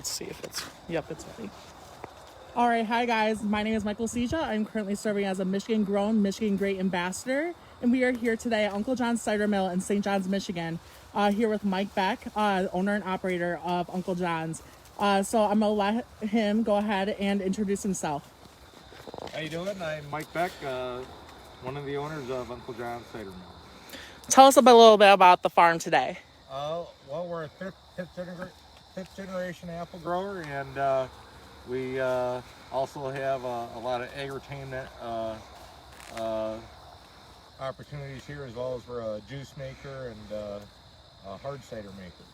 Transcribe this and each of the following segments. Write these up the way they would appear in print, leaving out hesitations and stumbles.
Let's see if it's, yep, it's ready. All right, hi guys. My name is Michael Ceja. I'm currently serving as a Michigan-grown, Michigan Great Ambassador, and we are here today at Uncle John's Cider Mill in St. John's, Michigan, here with Mike Beck, owner and operator of Uncle John's. So I'm gonna let him go ahead and introduce himself. How you doing? I'm Mike Beck, one of the owners of Uncle John's Cider Mill. Tell us a little bit about the farm today. Well, we're a fifth generation apple grower, and we also have a lot of agri-entertainment opportunities here, as well as we're a juice maker and a hard cider maker.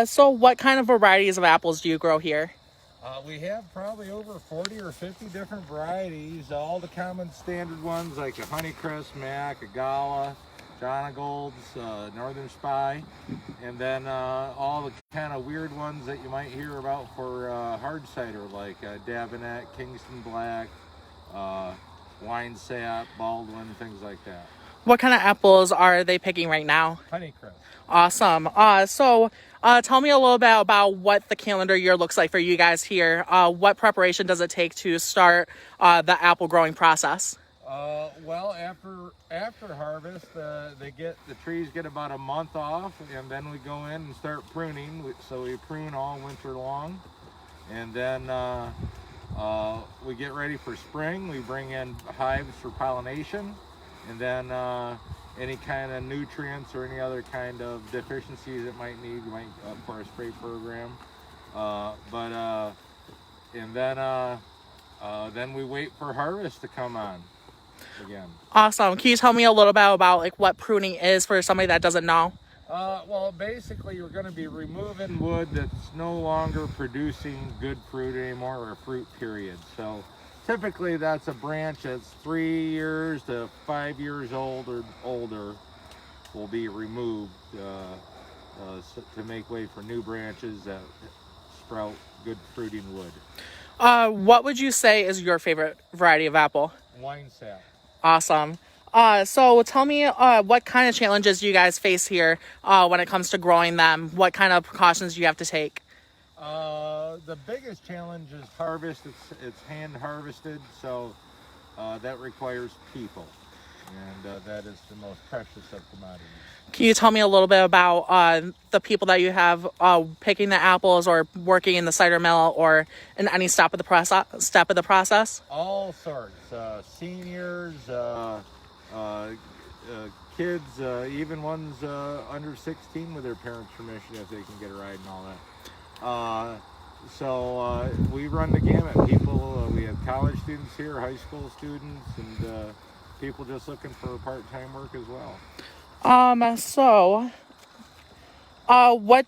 So what kind of varieties of apples do you grow here? We have probably over 40 or 50 different varieties, all the common standard ones like a Honeycrisp, Mac, a Gala, John Gold's, Northern Spy, and then all the kind of weird ones that you might hear about for hard cider, like Davenant, Kingston Black, Wine Sap, Baldwin, things like that. What kind of apples are they picking right now? Honeycrisp. Awesome. So tell me a little bit about what the calendar year looks like for you guys here. What preparation does it take to start the apple growing process? Well, after harvest, the trees get about a month off, and then we go in and start pruning. So we prune all winter long, and then we get ready for spring. We bring in hives for pollination, and then any kind of nutrients or any other kind of deficiencies it might need, we might for a spray program. And then we wait for harvest to come on again. Awesome. Can you tell me a little bit about like what pruning is for somebody that doesn't know? Well, basically you're going to be removing wood that's no longer producing good fruit anymore, or fruit period. So typically that's a branch that's 3 years to 5 years old or older will be removed to make way for new branches that sprout good fruiting wood. What would you say is your favorite variety of apple? Wine Sap. Awesome. So tell me what kind of challenges do you guys face here when it comes to growing them? What kind of precautions do you have to take? The biggest challenge is harvest. It's hand harvested, so that requires people, and that is the most precious of commodities. Can you tell me a little bit about the people that you have picking the apples or working in the cider mill or in any step of the process? All sorts, seniors, kids, even ones under 16 with their parents' permission if they can get a ride and all that. So we run the gamut. People, we have college students here, high school students, and people just looking for part-time work as well. So what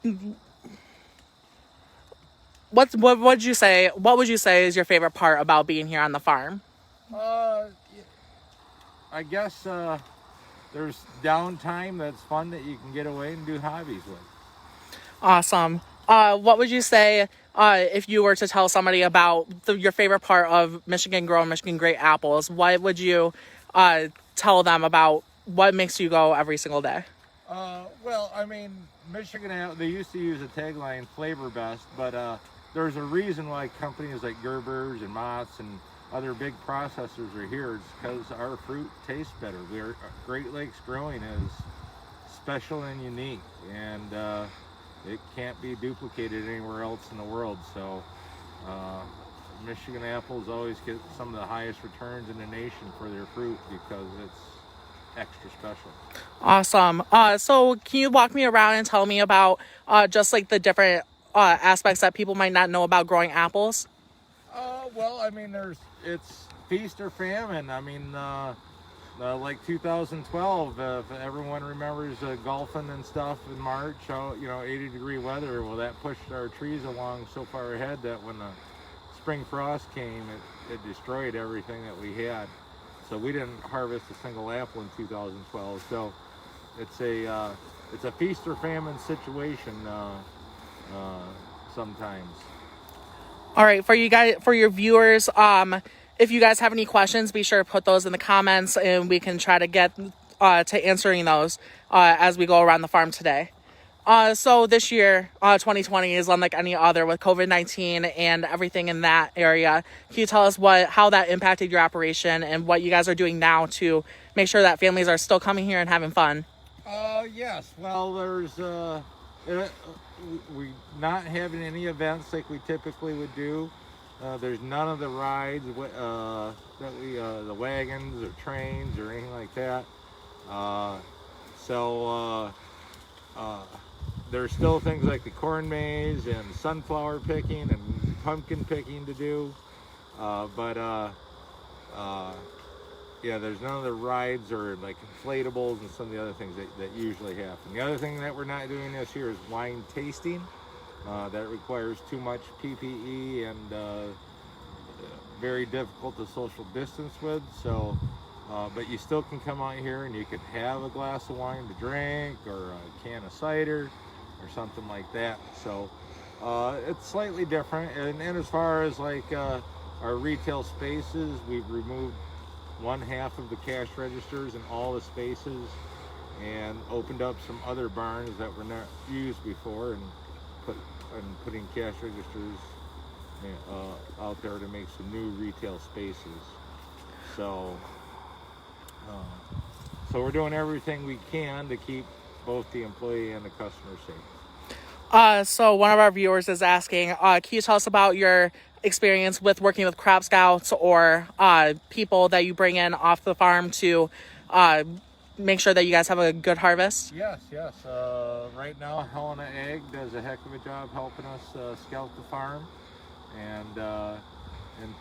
would you say? What would you say is your favorite part about being here on the farm? I guess there's downtime that's fun that you can get away and do hobbies with. Awesome. What would you say if you were to tell somebody about your favorite part of Michigan Grown, Michigan Great apples? What would you tell them about what makes you go every single day? Well, I mean, Michigan, they used to use a tagline, flavor best, but there's a reason why companies like Gerber's and Mott's and other big processors are here. It's because our fruit tastes better. Great Lakes growing is special and unique, and it can't be duplicated anywhere else in the world. So Michigan apples always get some of the highest returns in the nation for their fruit because it's extra special. Awesome. So can you walk me around and tell me about just like the different aspects that people might not know about growing apples? Well, I mean, it's feast or famine. I mean, like 2012, if everyone remembers golfing and stuff in March, 80-degree weather, well, that pushed our trees along so far ahead that when the spring frost came, it destroyed everything that we had. So we didn't harvest a single apple in 2012. So it's a feast or famine situation sometimes. All right, for you guys, for your viewers, if you guys have any questions, be sure to put those in the comments, and we can try to get to answering those as we go around the farm today. So this year, 2020 is unlike any other with COVID-19 and everything in that area. Can you tell us how that impacted your operation and what you guys are doing now to make sure that families are still coming here and having fun? Yes. Well, there's we not having any events like we typically would do. There's none of the rides, the wagons or trains or anything like that. There's still things like the corn maze and sunflower picking and pumpkin picking to do. Yeah, there's none of the rides or like inflatables and some of the other things that usually happen. The other thing that we're not doing this year is wine tasting. That requires too much PPE and very difficult to social distance with. So, but you still can come out here and you can have a glass of wine to drink or a can of cider or something like that. So it's slightly different. And as far as like our retail spaces, we've removed one half of the cash registers in all the spaces and opened up some other barns that were not used before and putting cash registers out there to make some new retail spaces. So we're doing everything we can to keep both the employee and the customer safe. So one of our viewers is asking, can you tell us about your experience with working with crop scouts or people that you bring in off the farm to make sure that you guys have a good harvest? Yes. Right now, Helena Ag does a heck of a job helping us scout the farm and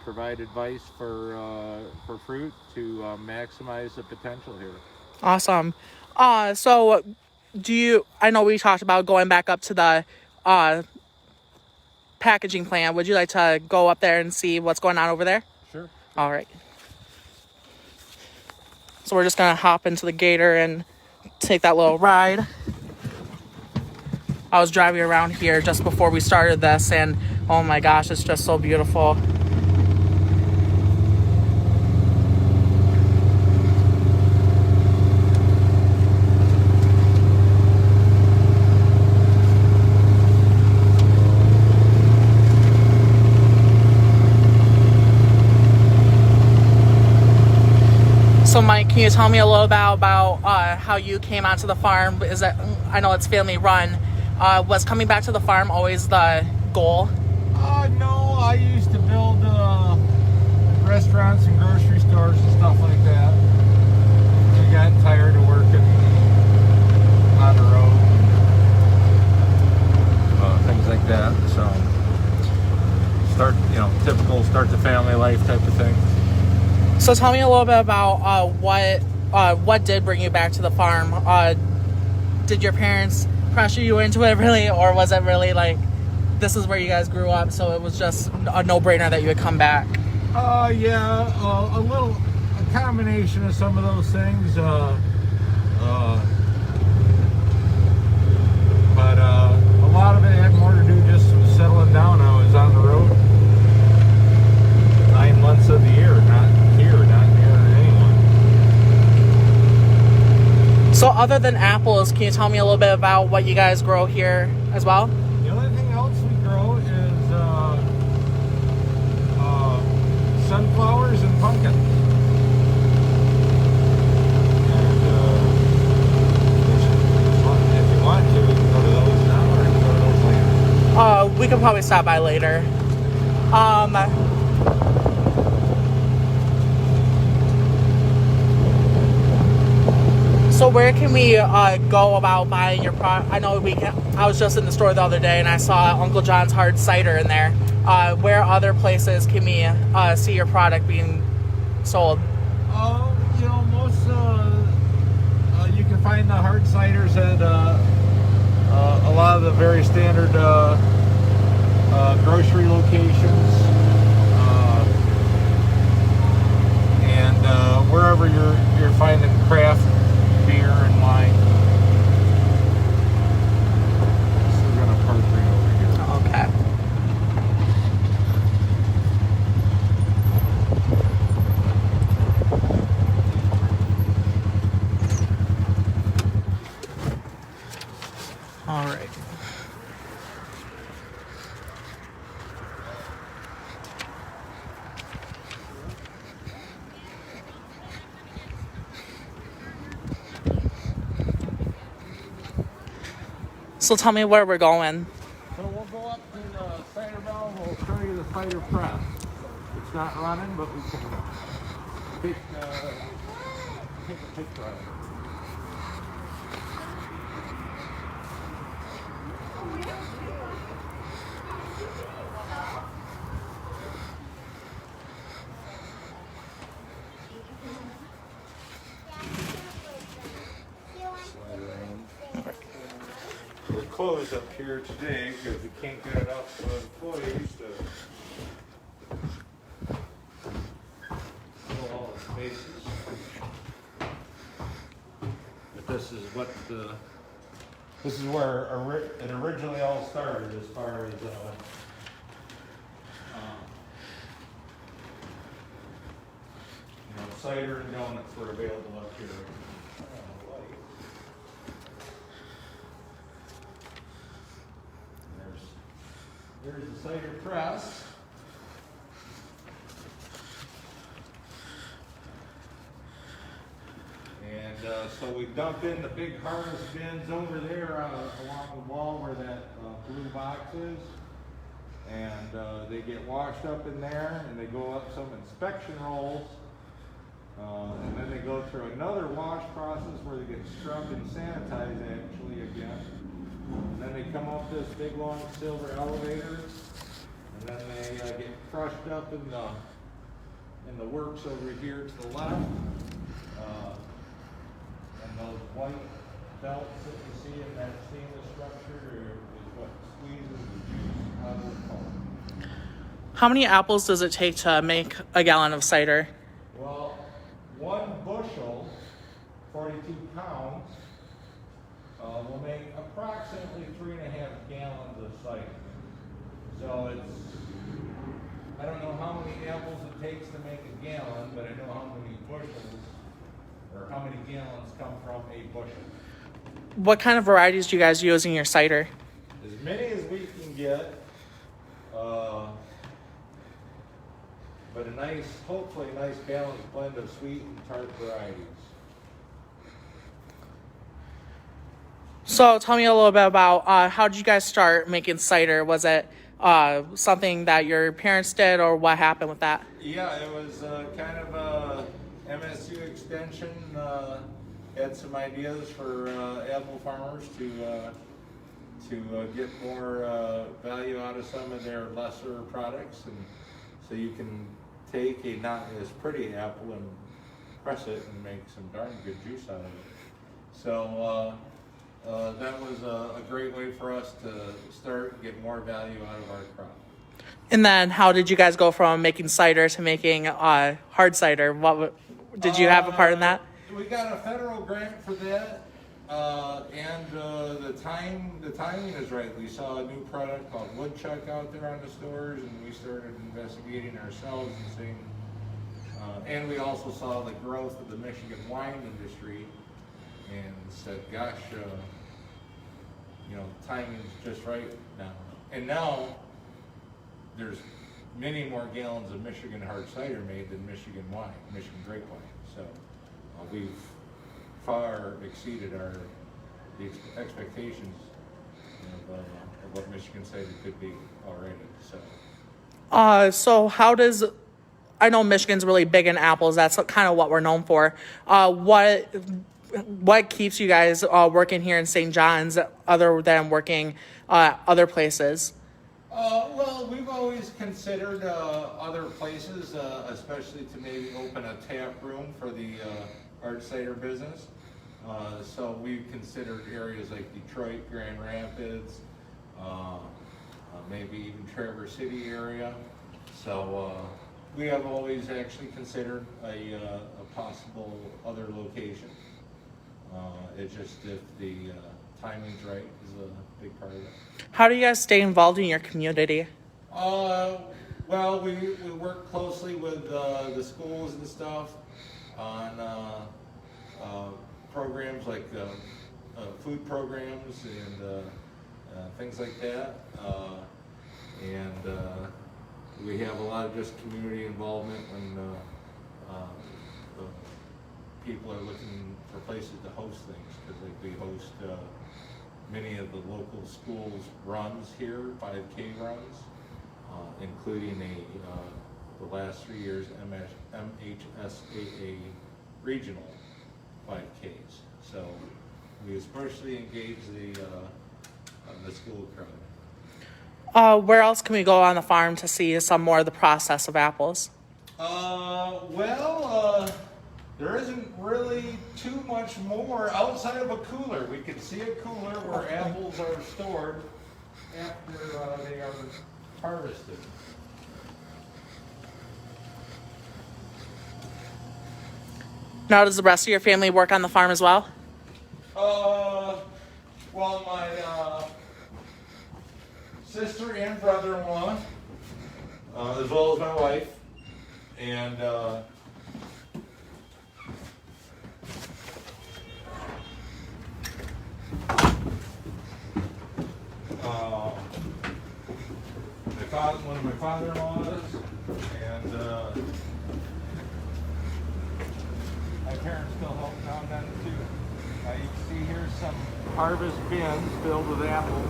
provide advice for fruit to maximize the potential here. Awesome. So I know we talked about going back up to the packaging plant. Would you like to go up there and see what's going on over there? Sure. All right. So we're just going to hop into the Gator and take that little ride. I was driving around here just before we started this, and oh my gosh, it's just so beautiful. So Mike, can you tell me a little bit about how you came onto the farm? I know it's family run. Was coming back to the farm always the goal? No, I used to build restaurants and grocery stores and stuff like that. I got tired of working on the road, things like that. So typical start the family life type of thing. So tell me a little bit about what did bring you back to the farm. Did your parents pressure you into it really, or was it really like this is where you guys grew up, so it was just a no-brainer that you would come back? A combination of some of those things. But a lot of it had more to do just with settling down. I was on the road 9 months of the year, not near anyone. So other than apples, can you tell me a little bit about what you guys grow here as well? The only thing else we grow is sunflowers and pumpkins. And if you want to, we can go to those now or we can go to those later. We can probably stop by later. So where can we go about buying your product? I know I was just in the store the other day and I saw Uncle John's hard cider in there. Where other places can we see your product being sold? Most you can find the hard ciders at a lot of the very standard grocery locations, and wherever you're finding craft beer and wine. So we're gonna park right over here. Okay. All right. So tell me where we're going. So we'll go up to the cider mill and we'll show you the cider press. It's not running, but we can take a picture of it. We're closed up here today because we can't get enough employees to fill all the spaces. But this is where it originally all started, as far as cider and donuts were available up here. There's the cider press. And so we dump in the big harvest bins over there along the wall where that blue box is. And they get washed up in there and they go up some inspection rolls. And then they go through another wash process where they get scrubbed and sanitized actually again. And then they come up this big long silver elevator, and then they get crushed up in the works over here to the left. And those white belts that you see in that stainless structure is what squeezes the juice out of the foam. How many apples does it take to make a gallon of cider? Well, 1 bushel, 42 pounds, will make approximately 3.5 gallons of cider. So I don't know how many apples it takes to make a gallon, but I know how many bushels, or how many gallons come from a bushel. What kind of varieties do you guys use in your cider? As many as we can get, but hopefully a nice balanced blend of sweet and tart varieties. So tell me a little bit about how did you guys start making cider? Was it something that your parents did, or what happened with that? Yeah, it was kind of a MSU extension. Had some ideas for apple farmers to get more value out of some of their lesser products, and so you can take a not as pretty apple and press it and make some darn good juice out of it. So that was a great way for us to start and get more value out of our crop. And then how did you guys go from making cider to making hard cider? Did you have a part in that? We got a federal grant for that, and the timing is right. We saw a new product called woodchuck out there on the stores, and we started investigating ourselves and seeing. And we also saw the growth of the Michigan wine industry, and said, "Gosh, timing's just right now." And now there's many more gallons of Michigan hard cider made than Michigan wine, Michigan grape wine. So we've far exceeded the expectations of what Michigan cider could be already. So how does, I know Michigan's really big in apples. That's kind of what we're known for. What keeps you guys working here in St. John's other than working other places? Well, we've always considered other places, especially to maybe open a tap room for the hard cider business. So we've considered areas like Detroit, Grand Rapids, maybe even Traverse City area. So we have always actually considered a possible other location. It's just if the timing's right is a big part of it. How do you guys stay involved in your community? Well, we work closely with the schools and stuff on programs like food programs and things like that. And we have a lot of just community involvement when people are looking for places to host things, because like we host many of the local schools' runs here, 5K runs, including the last 3 years MHSAA regional 5Ks. So we especially engage the school crowd. Where else can we go on the farm to see some more of the process of apples? There isn't really too much more outside of a cooler. We can see a cooler where apples are stored after they are harvested. Now, does the rest of your family work on the farm as well? Well, my sister and brother-in-law, as well as my wife, and one of my father-in-laws, and my parents still help down then too. You can see here some harvest bins filled with apples.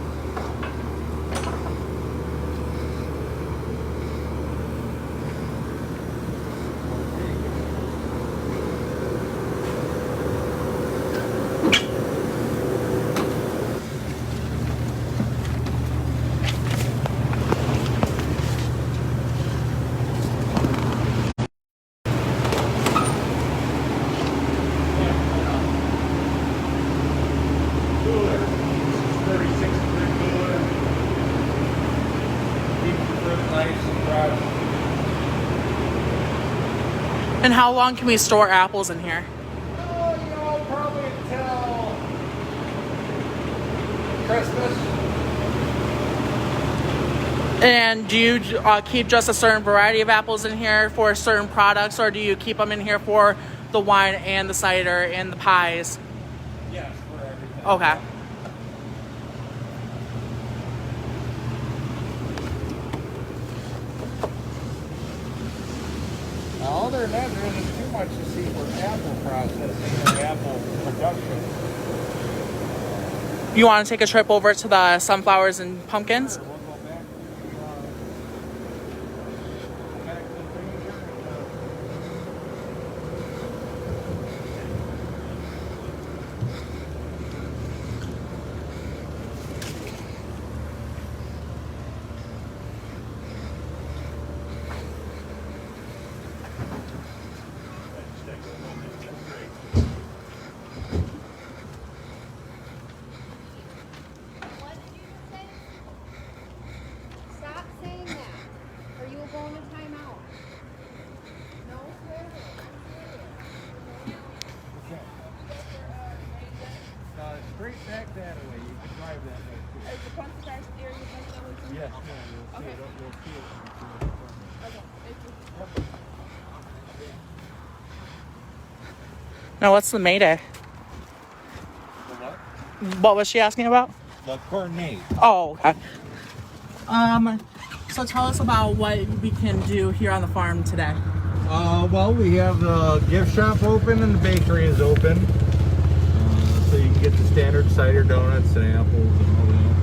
And how long can we store apples in here? Probably until Christmas. And do you keep just a certain variety of apples in here for certain products, or do you keep them in here for the wine and the cider and the pies? Yes, for everything. Okay. Other than that, there isn't too much to see for apple processing or apple production. You want to take a trip over to the sunflowers and pumpkins? Sure, we'll go back to the freezer. Stop saying that, or you will go into timeout. No swearing. Straight back that way. You can drive that way too. Is the punch card there? You think that was Yes, okay. ma'am. You'll see Okay. it. You'll see it. Okay. Thank you. Now, what's the Mayday? The what? What was she asking about? The cornet. Oh, okay. So tell us about what we can do here on the farm today. Well, we have the gift shop open and the bakery is open. So you can get the standard cider donuts and apples and all that.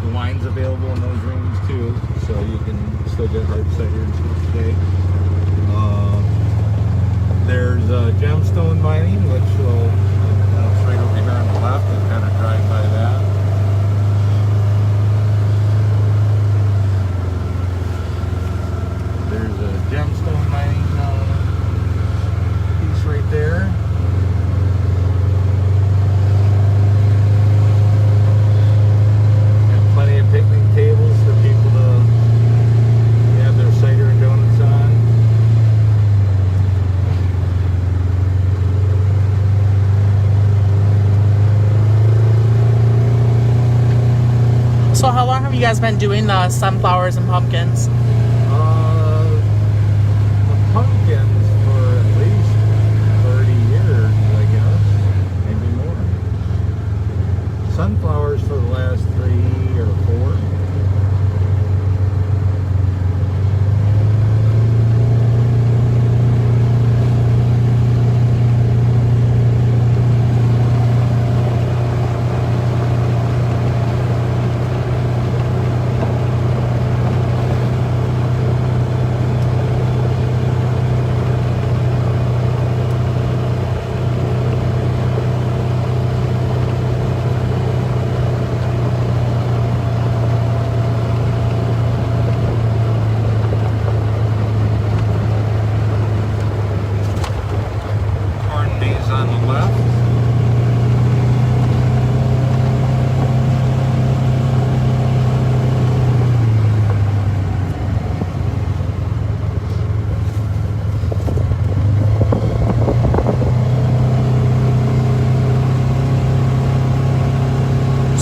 The wine's available in those rooms too, so you can still get hard cider and stuff today. There's gemstone mining, which will, that's right over here on the left. We'll kind of drive by that. There's a gemstone mining piece right there. And plenty of picnic tables for people to have their cider and donuts on. So how long have you guys been doing the sunflowers and pumpkins? The pumpkins for at least 30 years, I guess, maybe more. Sunflowers for the last 3 or 4.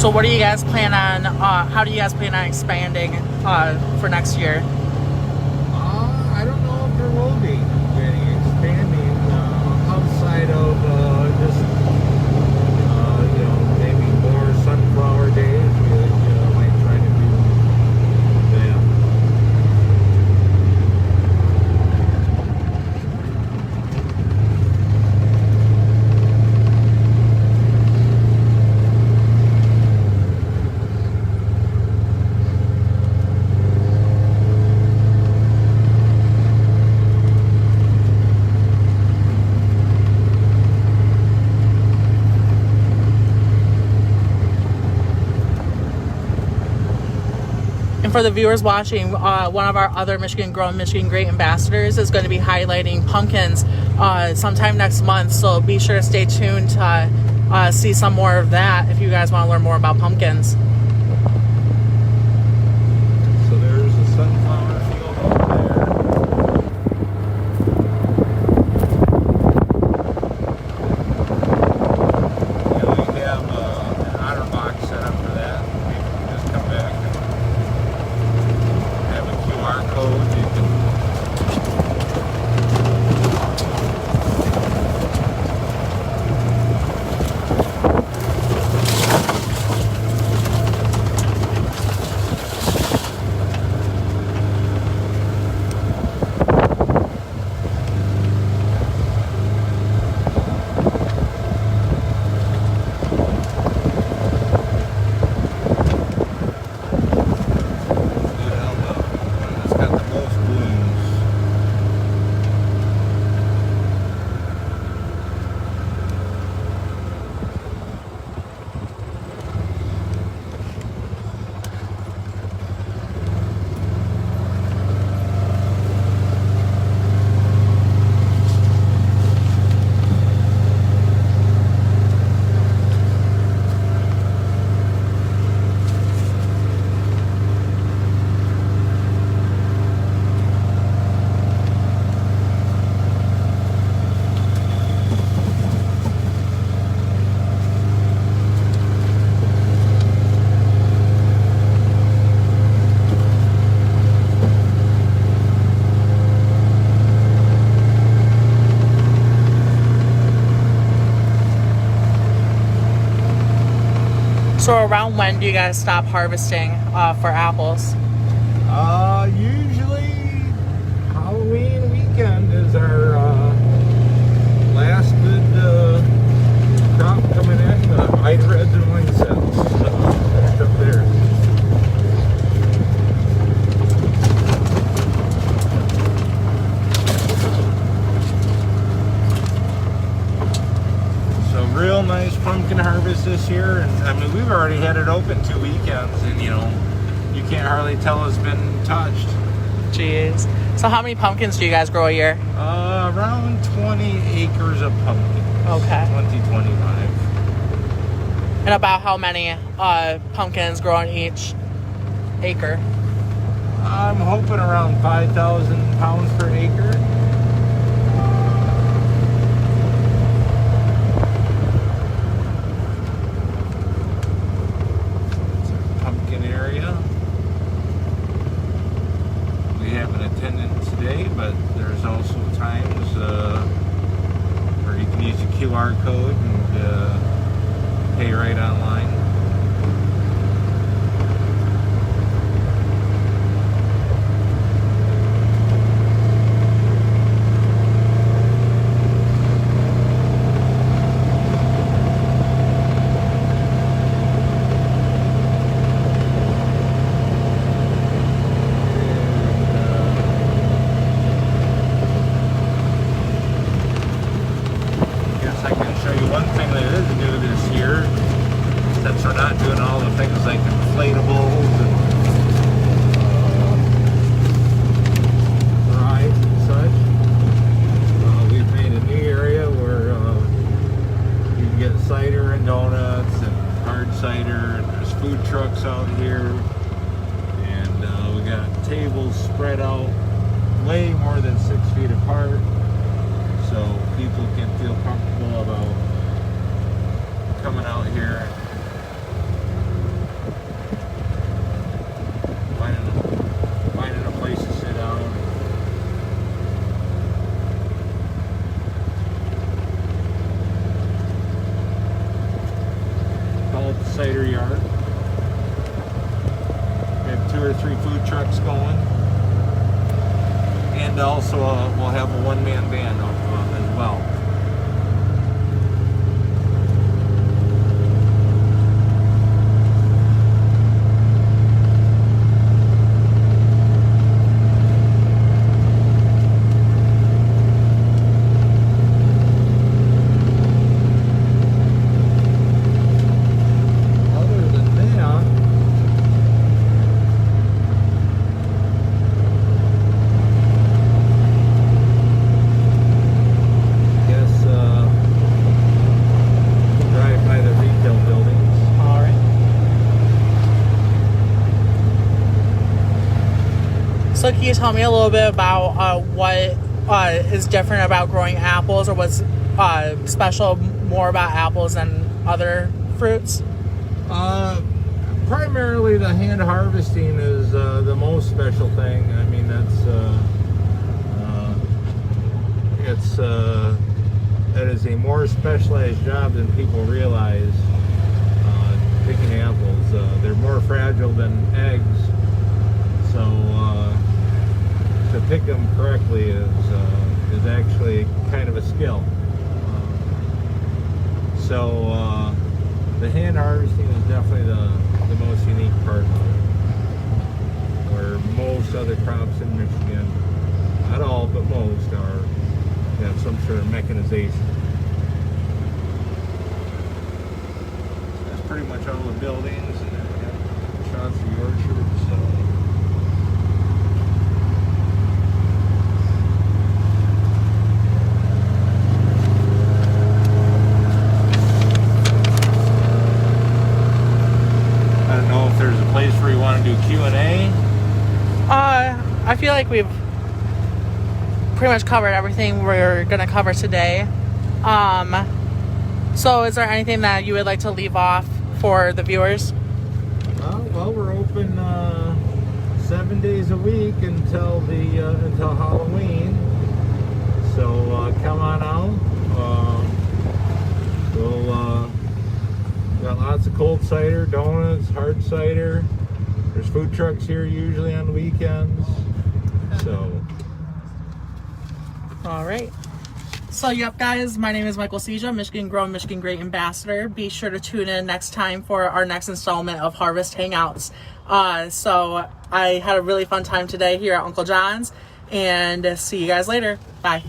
So what do you guys plan on, how do you guys plan on expanding for next year? I don't know if there will be any expanding outside of just maybe more sunflower days. We might try to do that. And for the viewers watching, one of our other Michigan Grown, Michigan Great ambassadors is going to be highlighting pumpkins sometime next month. So be sure to stay tuned to see some more of that if you guys want to learn more about pumpkins. So there's a sunflower field over there. We have an OtterBox set up for that. People can just come back and have a QR code. You can it's got the most blooms. So around when do you guys stop harvesting for apples? Usually Halloween weekend is our last good crop coming in. White reds and wine cells up there. So real nice pumpkin harvest this year, and I mean we've already had it open 2 weekends, and you can't hardly tell it's been touched. Jeez. So how many pumpkins do you guys grow a year? Around 20 acres of pumpkins. Okay. 25. And about how many pumpkins grow on each acre? I'm hoping around 5,000 pounds per acre. It's our pumpkin area. We have an attendant today, but there's also times where you can use the QR code and pay right online. I can show you one thing that is new this year, since we're not doing all the things like inflatables and rides and such. We've made a new area where you can get cider and donuts and hard cider, and there's food trucks out here, and we got tables spread out way more than 6 feet apart, so people can feel comfortable about coming out here and or 3 food trucks going. And also we'll have a one-man band as well. So can you tell me a little bit about what is different about growing apples, or what's special more about apples than other fruits? Primarily the hand harvesting is the most special thing. I mean, that is a more specialized job than people realize. Picking apples, they're more fragile than eggs, so to pick them correctly is actually kind of a skill. So the hand harvesting is definitely the most unique part of it, where most other crops in Michigan, not all but most, have some sort of mechanization. That's pretty much all the buildings and shots of the orchard. There's a place where you want to do Q&A? I feel like we've pretty much covered everything we're going to cover today. So is there anything that you would like to leave off for the viewers? Well, we're open 7 days a week until Halloween. So come on out. We'll got lots of cold cider, donuts, hard cider. There's food trucks here usually on the weekends. So. All right. So, yep, guys, my name is Michael Ceja, Michigan Grown, Michigan Great Ambassador. Be sure to tune in next time for our next installment of Harvest Hangouts. So, I had a really fun time today here at Uncle John's, and see you guys later. Bye.